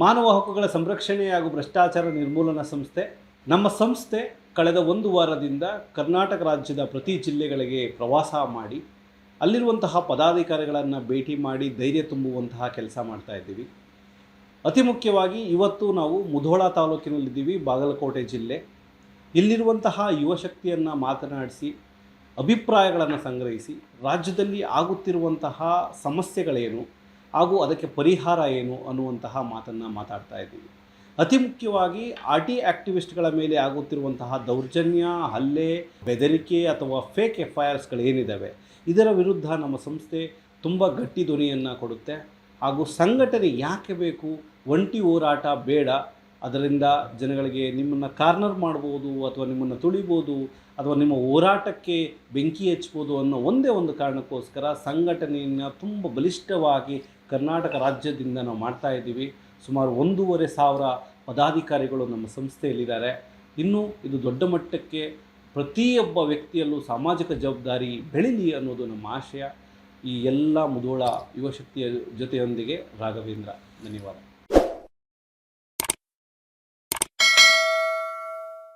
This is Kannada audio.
ಮಾನವ ಹಕ್ಕುಗಳ ಸಂರಕ್ಷಣೆ ಹಾಗೂ ಭ್ರಷ್ಟಾಚಾರ ನಿರ್ಮೂಲನಾ ಸಂಸ್ಥೆ. ನಮ್ಮ ಸಂಸ್ಥೆ ಕಳೆದ ಒಂದು ವಾರದಿಂದ ಕರ್ನಾಟಕ ರಾಜ್ಯದ ಪ್ರತಿ ಜಿಲ್ಲೆಗಳಿಗೆ ಪ್ರವಾಸ ಮಾಡಿ ಅಲ್ಲಿರುವಂತಹ ಪದಾಧಿಕಾರಿಗಳನ್ನು ಭೇಟಿ ಮಾಡಿ ಧೈರ್ಯ ತುಂಬುವಂತಹ ಕೆಲಸ ಮಾಡ್ತಾ ಇದ್ದೀವಿ. ಅತಿ ಮುಖ್ಯವಾಗಿ ಇವತ್ತು ನಾವು ಮುಧೋಳ ತಾಲೂಕಿನಲ್ಲಿದ್ದೀವಿ, ಬಾಗಲಕೋಟೆ ಜಿಲ್ಲೆ. ಇಲ್ಲಿರುವಂತಹ ಯುವಶಕ್ತಿಯನ್ನು ಮಾತನಾಡಿಸಿ ಅಭಿಪ್ರಾಯಗಳನ್ನು ಸಂಗ್ರಹಿಸಿ ರಾಜ್ಯದಲ್ಲಿ ಆಗುತ್ತಿರುವಂತಹ ಸಮಸ್ಯೆಗಳೇನು ಹಾಗೂ ಅದಕ್ಕೆ ಪರಿಹಾರ ಏನು ಅನ್ನುವಂತಹ ಮಾತನ್ನು ಮಾತಾಡ್ತಾ ಇದ್ದೀವಿ. ಅತಿ ಮುಖ್ಯವಾಗಿ RT ಆ್ಯಕ್ಟಿವಿಸ್ಟ್ಗಳ ಮೇಲೆ ಆಗುತ್ತಿರುವಂತಹ ದೌರ್ಜನ್ಯ, ಹಲ್ಲೆ, ಬೆದರಿಕೆ ಅಥವಾ ಫೇಕ್ FIRಸ್ಗಳೇನಿದ್ದಾವೆ ಇದರ ವಿರುದ್ಧ ನಮ್ಮ ಸಂಸ್ಥೆ ತುಂಬ ಗಟ್ಟಿ ಧ್ವನಿಯನ್ನು ಕೊಡುತ್ತೆ. ಹಾಗೂ ಸಂಘಟನೆ ಯಾಕೆ ಬೇಕು, ಒಂಟಿ ಹೋರಾಟ ಬೇಡ, ಅದರಿಂದ ಜನಗಳಿಗೆ ನಿಮ್ಮನ್ನು ಕಾರ್ನರ್ ಮಾಡ್ಬೋದು ಅಥವಾ ನಿಮ್ಮನ್ನು ತುಳಿಬೋದು ಅಥವಾ ನಿಮ್ಮ ಹೋರಾಟಕ್ಕೆ ಬೆಂಕಿ ಹಚ್ಬೋದು ಅನ್ನೋ ಒಂದೇ ಒಂದು ಕಾರಣಕ್ಕೋಸ್ಕರ ಸಂಘಟನೆಯನ್ನು ತುಂಬ ಬಲಿಷ್ಠವಾಗಿ ಕರ್ನಾಟಕ ರಾಜ್ಯದಿಂದ ನಾವು ಮಾಡ್ತಾ ಇದ್ದೀವಿ. ಸುಮಾರು 1,500 ಪದಾಧಿಕಾರಿಗಳು ನಮ್ಮ ಸಂಸ್ಥೆಯಲ್ಲಿದ್ದಾರೆ. ಇನ್ನೂ ಇದು ದೊಡ್ಡ ಮಟ್ಟಕ್ಕೆ ಪ್ರತಿಯೊಬ್ಬ ವ್ಯಕ್ತಿಯಲ್ಲೂ ಸಾಮಾಜಿಕ ಜವಾಬ್ದಾರಿ ಬೆಳೀಲಿ ಅನ್ನೋದು ನಮ್ಮ ಆಶಯ. ಈ ಎಲ್ಲ ಮುಧೋಳ ಯುವಶಕ್ತಿಯ ಜೊತೆಯೊಂದಿಗೆ ರಾಘವೇಂದ್ರ. ಧನ್ಯವಾದ.